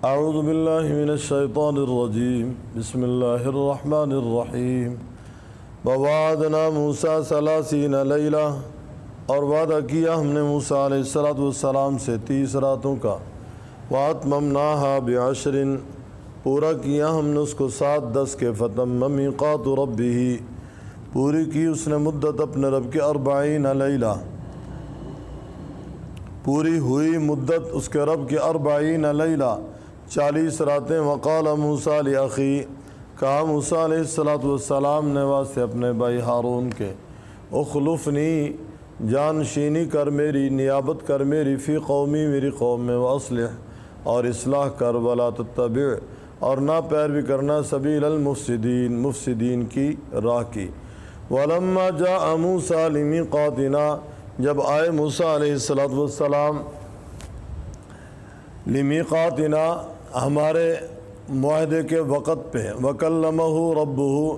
اعوذ باللہ من الشیطان الرجیم بسم اللہ الرحمن الرحیم ووعدنا موسیٰ 30 لیلہ، اور وعدہ کیا ہم نے موسیٰ علیہ السلام سے 30 راتوں کا، واتممناہا بعشر، پورا کیا ہم نے اس کو 7-10 کے، فتم میقات ربہ، پوری کی اس نے مدت اپنے رب کے 40 لیلہ، پوری ہوئی مدت اس کے رب کی 40 لیلہ 40 راتیں۔ وقال موسیٰ لأخی، کہا موسیٰ علیہ السلام نے واسطے اپنے بھائی ہارون کے، اخلفنی، جانشینی کر میری، نیابت کر میری، فی قومی، میری قوم میں، واصلح، اور اصلاح کر، ولا تتبع، اور نہ پیروی کرنا، سبیل المفسدین، مفسدین کی راہ کی۔ ولما جاء موسیٰ لمیقاتنا، جب آئے موسیٰ علیہ السلام لمیقاتنا، ہمارے معاہدے کے وقت پہ، وکلمہ ربہ،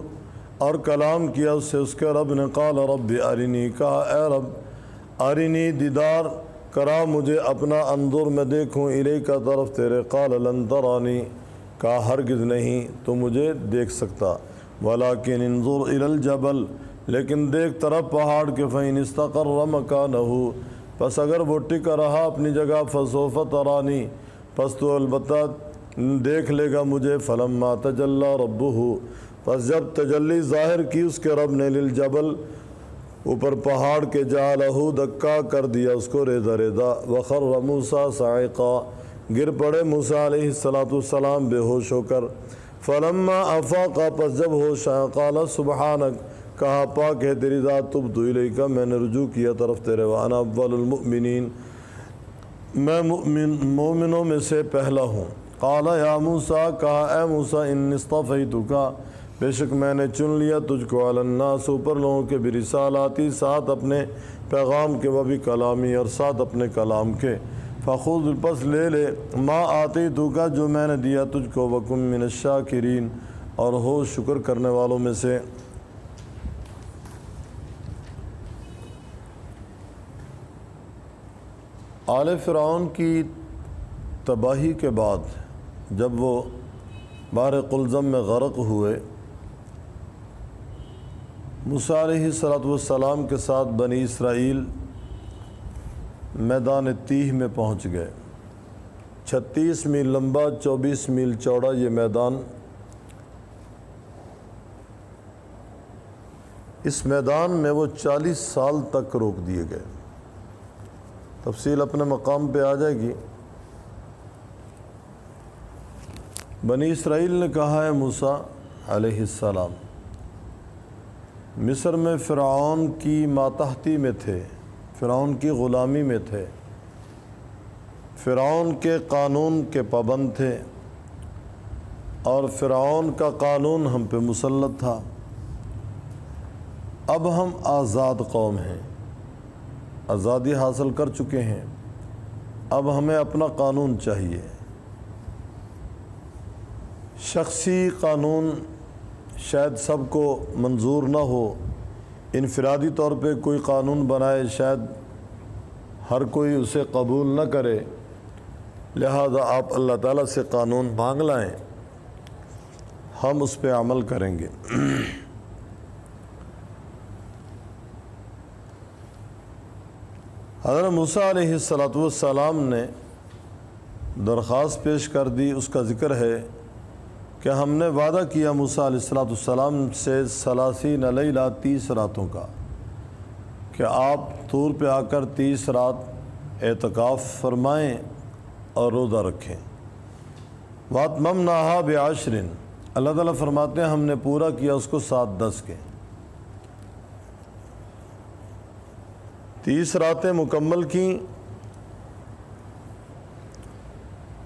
اور کلام کیا اس سے اس کے رب نے، قال رب ارنی، کہا اے رب ارنی، دیدار کرا مجھے اپنا، انظر میں دیکھوں، الیک طرف تیرے، قال لن ترانی، کہا ہرگز نہیں تو مجھے دیکھ سکتا، ولیکن انظر الی الجبل، لیکن دیکھ طرف پہاڑ کے، فإن استقر مکانہ، پس اگر وہ ٹکا رہا اپنی جگہ، فسوف ترانی، پس تو البتہ دیکھ لے گا مجھے۔ فلما تجلی ربہ، پس جب تجلی ظاہر کی اس کے رب نے، للجبل، اوپر پہاڑ کے، جعلہ، دکا کر دیا اس کو، ریزہ ریزہ، وخر موسیٰ صاعقا، گر پڑے موسیٰ علیہ السلام بے ہوش ہو کر۔ فلما افاق، پس جب ہوش آیا، قال سبحانک، کہا پاک ہے تیری ذات، تبت الیک، میں نے رجوع کیا طرف تیرے، وانا اول المؤمنین، میں مومنوں میں سے پہلا ہوں۔ قال یا موسیٰ، کہا اے موسیٰ، انی اصطفیتک، بے شک میں نے چن لیا تجھ کو، علی الناس، اوپر لوگوں کے، برسالاتی، ساتھ اپنے پیغام کے، وبکلامی، اور ساتھ اپنے کلام کے، فخذ، پس لے لے، ما آتیتک، جو میں نے دیا تجھ کو، وکن من الشاکرین، اور ہو شکر کرنے والوں میں سے۔ آل فرعون کی تباہی کے بعد جب وہ بحر قلزم میں غرق ہوئے، موسیٰ علیہ السلام کے ساتھ بنی اسرائیل میدان تیہ میں پہنچ گئے۔ 36 میل لمبا، 24 میل چوڑا یہ میدان۔ اس میدان میں وہ 40 سال تک روک دیے گئے، تفصیل اپنے مقام پہ آ جائے گی۔ بنی اسرائیل نے کہا ہے موسیٰ علیہ السلام، مصر میں فرعون کی ماتحتی میں تھے، فرعون کی غلامی میں تھے، فرعون کے قانون کے پابند تھے، اور فرعون کا قانون ہم پہ مسلط تھا۔ اب ہم آزاد قوم ہیں، آزادی حاصل کر چکے ہیں، اب ہمیں اپنا قانون چاہیے۔ شخصی قانون شاید سب کو منظور نہ ہو، انفرادی طور پہ کوئی قانون بنائے شاید ہر کوئی اسے قبول نہ کرے، لہذا آپ اللہ تعالیٰ سے قانون مانگ لائیں، ہم اس پہ عمل کریں گے۔ حضرت موسیٰ علیہ السلام نے درخواست پیش کر دی، اس کا ذکر ہے کہ ہم نے وعدہ کیا موسیٰ علیہ السلام سے 30 لیلہ 30 راتوں کا، کہ آپ طور پہ آ کر 30 رات اعتکاف فرمائیں اور روزہ رکھیں۔ واتممناہا بعشر، اللہ تعالیٰ فرماتے ہیں ہم نے پورا کیا اس کو 7-10 کے، 30 راتیں مکمل کیں۔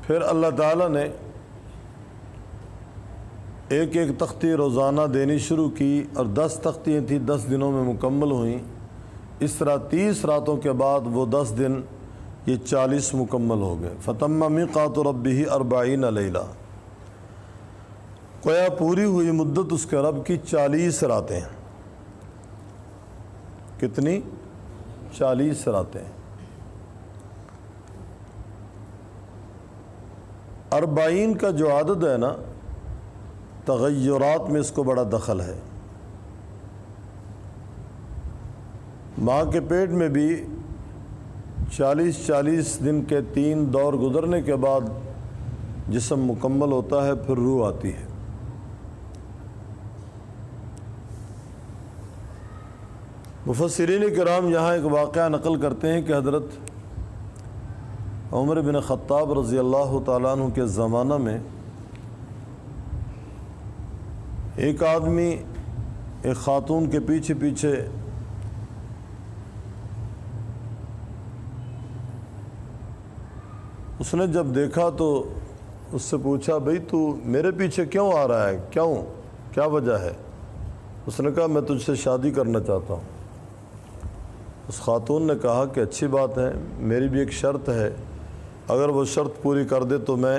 پھر اللہ تعالیٰ نے ایک ایک تختی روزانہ دینی شروع کی، اور 10 تختیاں تھیں، 10 دنوں میں مکمل ہوئیں۔ اس طرح 30 راتوں کے بعد وہ 10 دن، یہ 40 مکمل ہو گئے۔ فتم میقات ربہ 40 لیلہ، گویا پوری ہوئی مدت اس کے رب کی 40 راتیں۔ کتنی؟ 40 راتیں۔ 40 کا جو عدد ہے نا، تغیرات میں اس کو بڑا دخل ہے۔ ماں کے پیٹ میں بھی 40 دن کے 3 دور گزرنے کے بعد جسم مکمل ہوتا ہے، پھر روح آتی ہے۔ مفسرین کرام یہاں ایک واقعہ نقل کرتے ہیں کہ حضرت عمر بن خطاب رضی اللہ تعالیٰ عنہ کے زمانہ میں ایک آدمی ایک خاتون کے پیچھے پیچھے اس نے جب دیکھا تو اس سے پوچھا، بھئی تو میرے پیچھے کیوں آ رہا ہے، کیا وجہ ہے؟ اس نے کہا، میں تجھ سے شادی کرنا چاہتا ہوں۔ اس خاتون نے کہا کہ اچھی بات ہے، میری بھی ایک شرط ہے، اگر وہ شرط پوری کر دے تو میں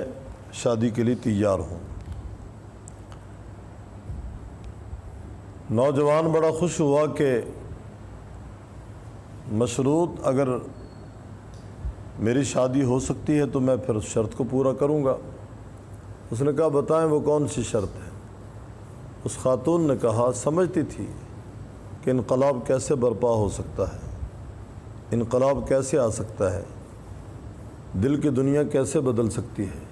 شادی کے لیے تیار ہوں۔ نوجوان بڑا خوش ہوا کہ مشروط اگر میری شادی ہو سکتی ہے تو میں پھر شرط کو پورا کروں گا۔ اس نے کہا، بتائیں وہ کون سی شرط ہے؟ اس خاتون نے کہا، سمجھتی تھی کہ انقلاب کیسے برپا ہو سکتا ہے، انقلاب کیسے آ سکتا ہے، دل کی دنیا کیسے بدل سکتی ہے،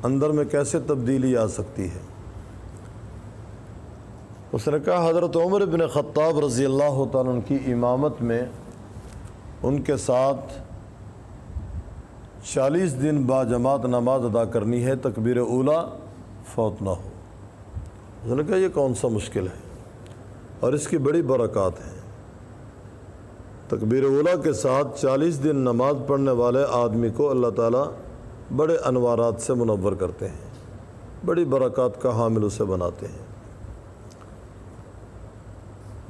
اندر میں کیسے تبدیلی آ سکتی ہے۔ اس نے کہا، حضرت عمر بن خطاب رضی اللہ تعالیٰ عنہ کی امامت میں ان کے ساتھ 40 دن باجماعت نماز ادا کرنی ہے، تکبیر اولیٰ فوت نہ ہو۔ اس نے کہا، یہ کون سا مشکل ہے اور اس کی بڑی برکات ہیں۔ تکبیر اولیٰ کے ساتھ 40 دن نماز پڑھنے والے آدمی کو اللہ تعالیٰ بڑے انوارات سے منور کرتے ہیں، بڑی برکات کا حامل اسے بناتے ہیں۔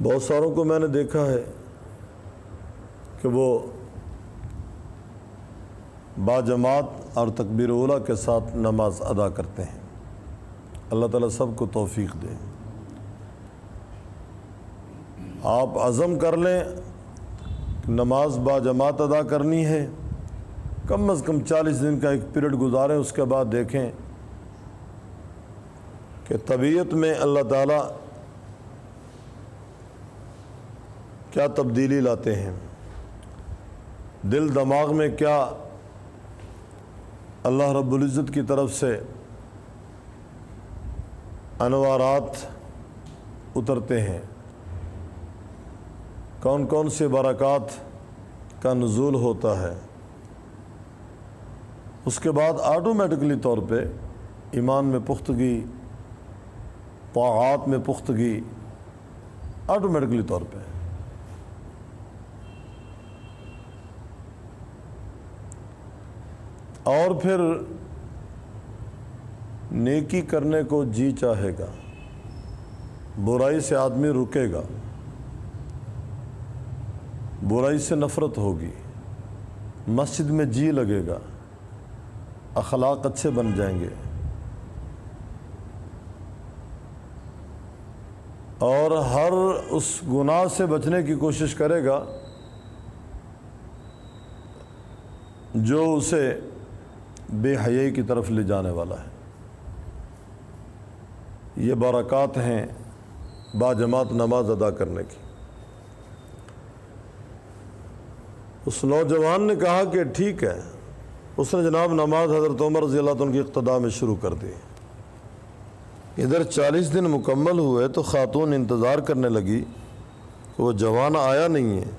بہت ساروں کو میں نے دیکھا ہے کہ وہ باجماعت اور تکبیر اولیٰ کے ساتھ نماز ادا کرتے ہیں۔ اللہ تعالیٰ سب کو توفیق دے۔ آپ عزم کر لیں کہ نماز باجماعت ادا کرنی ہے، کم از کم 40 دن کا ایک پیریڈ گزاریں، اس کے بعد دیکھیں کہ طبیعت میں اللہ تعالیٰ کیا تبدیلی لاتے ہیں، دل دماغ میں کیا اللہ رب العزت کی طرف سے انوارات اترتے ہیں، کون کون سی برکات کا نزول ہوتا ہے۔ اس کے بعد آٹومیٹکلی طور پہ ایمان میں پختگی، طاعات میں پختگی، آٹومیٹکلی طور پہ۔ اور پھر نیکی کرنے کو جی چاہے گا، برائی سے آدمی رکے گا، برائی سے نفرت ہوگی، مسجد میں جی لگے گا، اخلاق اچھے بن جائیں گے، اور ہر اس گناہ سے بچنے کی کوشش کرے گا جو اسے بے حیائی کی طرف لے جانے والا ہے۔ یہ برکات ہیں باجماعت نماز ادا کرنے کی۔ اس نوجوان نے کہا کہ ٹھیک ہے۔ اس نے جناب نماز حضرت عمر رضی اللہ عنہ کی اقتداء میں شروع کر دی۔ ادھر 40 دن مکمل ہوئے تو خاتون انتظار کرنے لگی کہ وہ جوان آیا نہیں ہے۔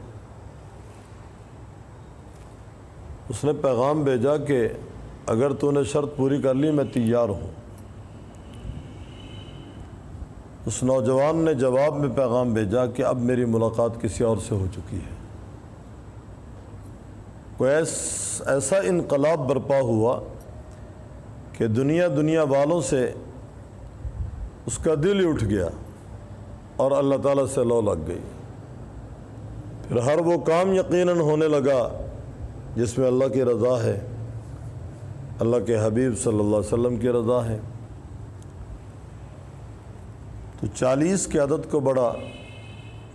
اس نے پیغام بھیجا کہ اگر تو نے شرط پوری کر لی میں تیار ہوں۔ اس نوجوان نے جواب میں پیغام بھیجا کہ اب میری ملاقات کسی اور سے ہو چکی ہے۔ کوئی ایسا انقلاب برپا ہوا کہ دنیا والوں سے اس کا دل ہی اٹھ گیا اور اللہ تعالیٰ سے لو لگ گئی۔ پھر ہر وہ کام یقیناً ہونے لگا جس میں اللہ کی رضا ہے، اللہ کے حبیب صلی اللہ علیہ وسلم کی رضا ہے۔ تو 40 کے عدد کو بڑا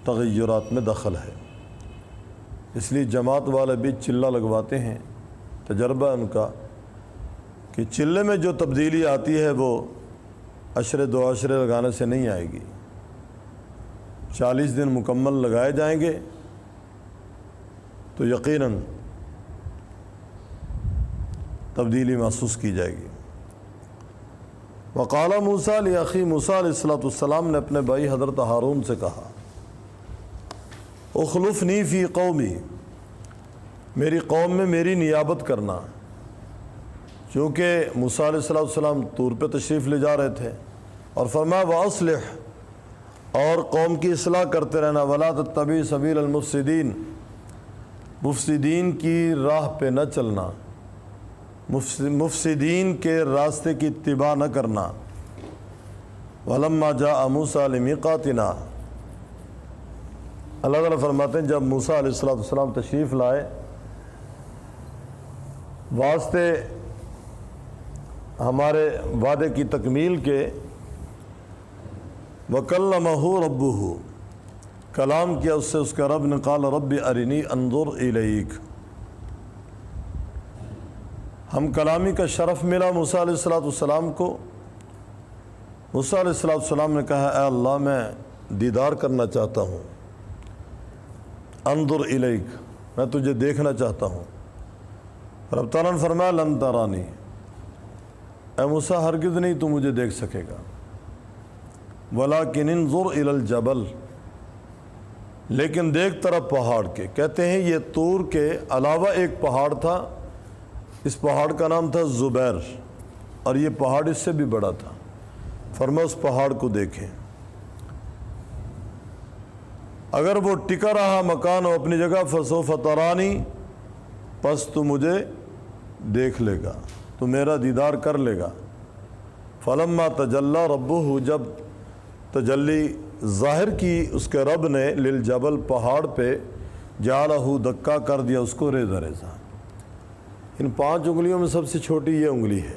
تغیرات میں دخل ہے، اس لیے جماعت والے بھی چلہ لگواتے ہیں، تجربہ ان کا کہ چلے میں جو تبدیلی آتی ہے وہ عشرے دو عشرے لگانے سے نہیں آئے گی، 40 دن مکمل لگائے جائیں گے تو یقیناً تبدیلی محسوس کی جائے گی۔ وقال موسیٰ لاخی، موسیٰ علیہ السلام نے اپنے بھائی حضرت ہارون سے کہا، اخلفنی فی قومی، میری قوم میں میری نیابت کرنا، چونکہ موسیٰ علیہ السلام طور پہ تشریف لے جا رہے تھے، اور فرمایا وَأَصْلِحْ، اور قوم کی اصلاح کرتے رہنا، وَلَا تَتَّبِعْ سَبِيلَ الْمُفْسِدِينَ، مفسدین کی راہ پہ نہ چلنا، مفسدین کے راستے کی اتباع نہ کرنا۔ وَلَمَّا جَاءَ مُوسَىٰ لِمِيقَاتِنَا، اللہ تعالیٰ فرماتے ہیں جب موسیٰ علیہ السلام تشریف لائے واسطے ہمارے وعدے کی تکمیل کے، وَكَلَّمَهُ رَبُّهُ، کلام کیا اس سے اس کا رب نے، قال رب ارنی انظر الیک، ہم کلامی کا شرف ملا موسیٰ علیہ السلام کو۔ موسیٰ علیہ السلام نے کہا اے اللہ میں دیدار کرنا چاہتا ہوں، انظر الیک، میں تجھے دیکھنا چاہتا ہوں۔ رب تعالیٰ نے فرمایا لن ترانی، اے موسیٰ ہرگز نہیں تو مجھے دیکھ سکے گا، ولیکن انظر الی الجبل، لیکن دیکھ طرف پہاڑ کے۔ کہتے ہیں یہ طور کے علاوہ ایک پہاڑ تھا، اس پہاڑ کا نام تھا زبیر، اور یہ پہاڑ اس سے بھی بڑا تھا۔ فرمایا اس پہاڑ کو دیکھیں، اگر وہ ٹکا رہا مکان ہو اپنی جگہ، فسوف ترانی، پس تو مجھے دیکھ لے گا، تو میرا دیدار کر لے گا۔ فلما تجلی ربہ، جب تجلی ظاہر کی اس کے رب نے، للجبل، پہاڑ پہ، جعلہ، دکا کر دیا اس کو ریزہ ریزہ۔ ان 5 انگلیوں میں سب سے چھوٹی یہ انگلی ہے،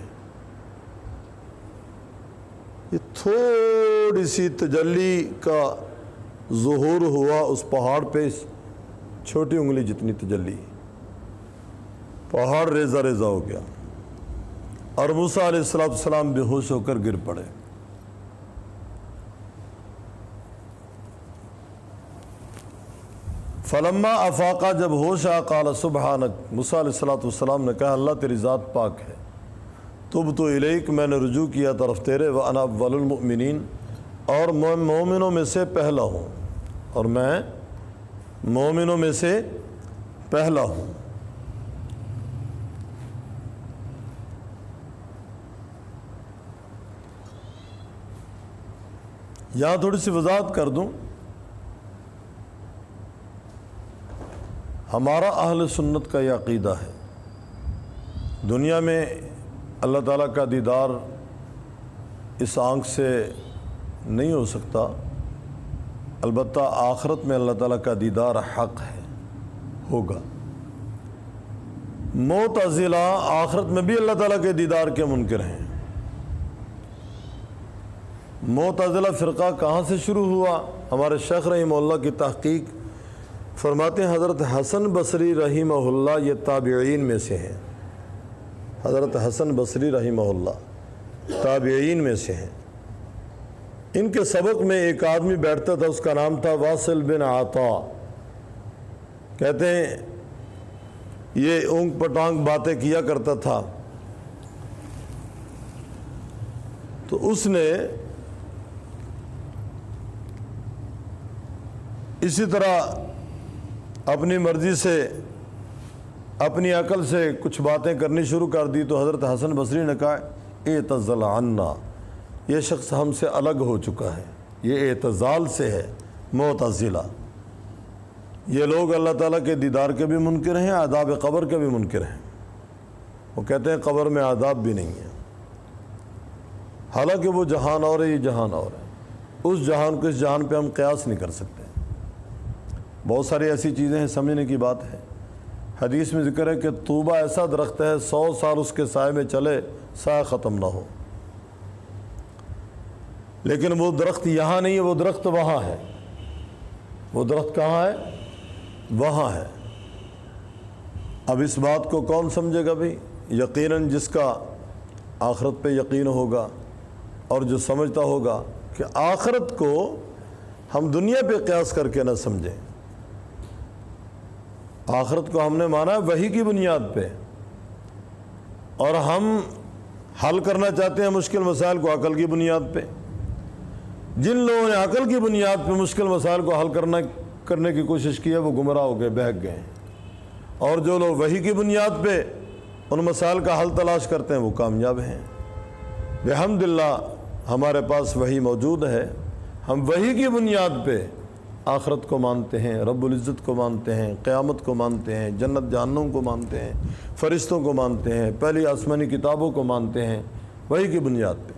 یہ تھوڑی سی تجلی کا ظہور ہوا اس پہاڑ پہ، اس چھوٹی انگلی جتنی تجلی، پہاڑ ریزہ ریزہ ہو گیا، اور موسیٰ علیہ السلام بے ہوش ہو کر گر پڑے۔ فلما افاقا، جب ہوش آیا، قال سبحانک، موسیٰ علیہ السلام نے کہا اللہ تیری ذات پاک ہے، تبت الیک، میں نے رجوع کیا طرف تیرے، وانا اول المؤمنین، اور میں مومنوں میں سے پہلا ہوں، اور میں مومنوں میں سے پہلا ہوں۔ یہاں تھوڑی سی وضاحت کر دوں، ہمارا اہل سنت کا یہ عقیدہ ہے، دنیا میں اللہ تعالیٰ کا دیدار اس آنکھ سے نہیں ہو سکتا، البتہ آخرت میں اللہ تعالیٰ کا دیدار حق ہے، ہوگا۔ معتزلہ آخرت میں بھی اللہ تعالیٰ کے دیدار کے منکر ہیں۔ معتزلہ فرقہ کہاں سے شروع ہوا؟ ہمارے شیخ رحمہ اللہ کی تحقیق فرماتے ہیں حضرت حسن بصری رحمہ اللہ یہ تابعین میں سے ہیں، حضرت حسن بصری رحمہ اللہ تابعین میں سے ہیں۔ ان کے سبق میں ایک آدمی بیٹھتا تھا، اس کا نام تھا واصل بن عطا، کہتے ہیں یہ اونگ پٹانگ باتیں کیا کرتا تھا، تو اس نے اسی طرح اپنی مرضی سے اپنی عقل سے کچھ باتیں کرنی شروع کر دی، تو حضرت حسن بصری نے کہا اعتزل عنا، یہ شخص ہم سے الگ ہو چکا ہے، یہ اعتزال سے ہے، معتزلہ۔ یہ لوگ اللہ تعالیٰ کے دیدار کے بھی منکر ہیں، عذاب قبر کے بھی منکر ہیں، وہ کہتے ہیں قبر میں عذاب بھی نہیں ہے، حالانکہ وہ جہان اور ہے، یہ جہان اور ہے، اس جہان کو اس جہان پہ ہم قیاس نہیں کر سکتے۔ بہت ساری ایسی چیزیں ہیں سمجھنے کی بات ہے۔ حدیث میں ذکر ہے کہ طوبہ ایسا درخت ہے 100 سال اس کے سائے میں چلے سایہ ختم نہ ہو، لیکن وہ درخت یہاں نہیں ہے، وہ درخت وہاں ہے۔ وہ درخت کہاں ہے؟ وہاں ہے۔ اب اس بات کو کون سمجھے گا بھئی؟ یقیناً جس کا آخرت پہ یقین ہوگا اور جو سمجھتا ہوگا کہ آخرت کو ہم دنیا پہ قیاس کر کے نہ سمجھیں، آخرت کو ہم نے مانا ہے وحی کی بنیاد پہ، اور ہم حل کرنا چاہتے ہیں مشکل مسائل کو عقل کی بنیاد پہ۔ جن لوگوں نے عقل کی بنیاد پہ مشکل مسائل کو حل کرنے کی کوشش کی ہے وہ گمراہ ہو گئے، بہک گئے، اور جو لوگ وحی کی بنیاد پہ ان مسائل کا حل تلاش کرتے ہیں وہ کامیاب ہیں۔ بحمداللہ ہمارے پاس وحی موجود ہے، ہم وحی کی بنیاد پہ آخرت کو مانتے ہیں، رب العزت کو مانتے ہیں، قیامت کو مانتے ہیں، جنت جہنم کو مانتے ہیں، فرشتوں کو مانتے ہیں، پہلی آسمانی کتابوں کو مانتے ہیں وحی کی بنیاد پہ۔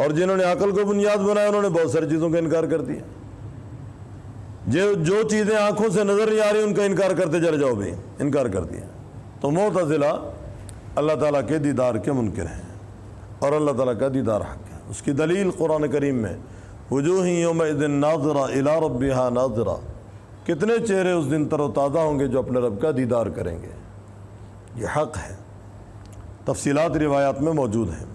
اور جنہوں نے عقل کو بنیاد بنایا انہوں نے بہت ساری چیزوں کا انکار کر دیا۔ جو چیزیں آنکھوں سے نظر نہیں آ رہی ان کا انکار کرتے چلے جاؤ بھی، انکار کر دیا۔ تو معتزلہ اللہ تعالیٰ کے دیدار کے منکر ہیں، اور اللہ تعالیٰ کا دیدار حق ہے۔ اس کی دلیل قرآن کریم میں وجوہ یومئذ ناظرہ الی ربہا ناظرہ، کتنے چہرے اس دن تر و تازہ ہوں گے جو اپنے رب کا دیدار کریں گے، یہ حق ہے۔ تفصیلات روایات میں موجود ہیں۔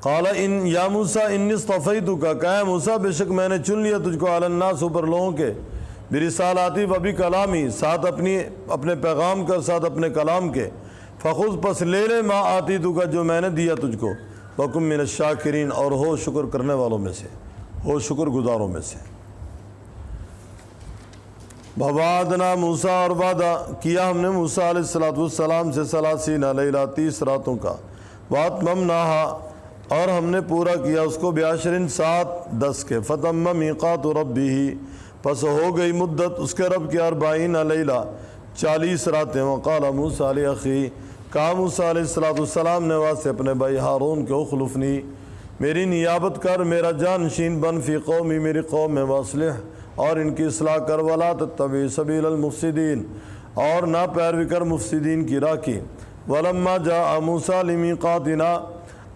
قال یا موسیٰ انی اصطفیتک، کہا موسیٰ بے شک میں نے چن لیا تجھ کو علی الناس، اوپر لوگوں کے، برسالاتی و بکلامی، ساتھ اپنے پیغام کا، ساتھ اپنے کلام کے، فخذ پس لے لے ما آتیتک، جو میں نے دیا تجھ کو، وکن من الشاکرین، اور ہو شکر کرنے والوں میں سے، ہو شکر گزاروں میں سے۔ ووعدنا موسیٰ، اور وعدہ کیا ہم نے موسیٰ علیہ السلام سے 30 لیلہ، 30 راتوں کا، واتممناہا، اور ہم نے پورا کیا اس کو بعشر، 7 10 کے، فتم میقات ربہ، پس ہو گئی مدت اس کے رب کی 40 لیلہ، 40 راتیں۔ وقال موسیٰ لاخیہ، کہا موسیٰ علیہ السلام نے واسطے اپنے بھائی ہارون کے، اخلفنی، میری نیابت کر، میرا جانشین بن، فی قومی، میری قوم میں، واصلح، اور ان کی اصلاح کر، ولا تتبع سبیل المفسدین، اور نہ پیروی کر مفسدین کی راہ کی۔ ولما جاء موسیٰ لمیقاتنا،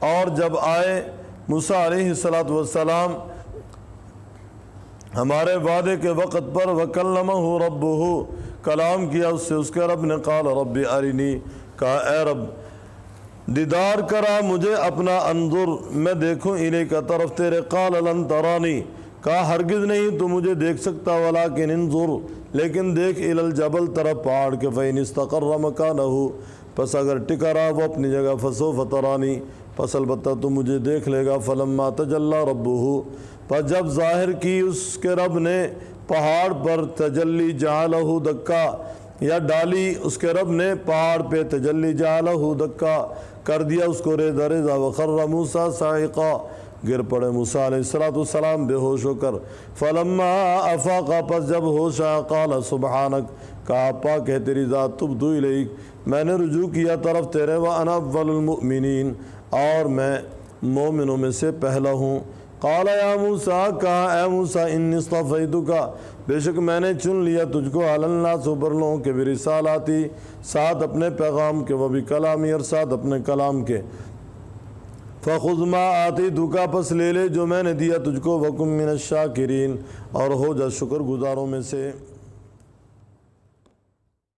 اور جب آئے موسیٰ علیہ السلام ہمارے وعدے کے وقت پر، وکلمہ ربہ، کلام کیا اس سے اس کے رب نے، قال رب ارنی، کہا اے رب دیدار کرا مجھے اپنا، انظر میں دیکھوں، الیک طرف تیرے، قال لن ترانی، کہا ہرگز نہیں تو مجھے دیکھ سکتا، ولیکن انظر، لیکن دیکھ، الی الجبل، طرف پہاڑ کے، فإن استقر مکانہ، پس اگر ٹکا رہا وہ اپنی جگہ، فسوف ترانی، پس البتہ تو مجھے دیکھ لے گا۔ فلما تجلی ربہ، پس جب ظاہر کی اس کے رب نے پہاڑ پر، تجلی جعلہ دکا، یا ڈالی اس کے رب نے پہاڑ پہ، تجلی جعلہ دکا، کر دیا اس کو ریزہ ریزہ، وخر موسیٰ صاعقا، گر پڑے موسیٰ علیہ السلام بے ہوش ہو کر۔ فلما افاق، پس جب ہوش آیا، قال سبحانک، کہا پاک ہے تیری ذات، تبت الیک، میں نے رجوع کیا طرف تیرے، وانا اول المؤمنین، اور میں مومنوں میں سے پہلا ہوں۔ قال یا موسیٰ، کہا اے موسیٰ، انی اصطفیتک، بے شک میں نے چن لیا تجھ کو، علی الناس، اوپر لوگوں کے، برسالاتی، ساتھ اپنے پیغام کے، وبکلامی، اور ساتھ اپنے کلام کے، فخذ ما آتیتک، پس لے لے جو میں نے دیا تجھ کو، وکن من الشاکرین، اور ہو جا شکر گزاروں میں سے۔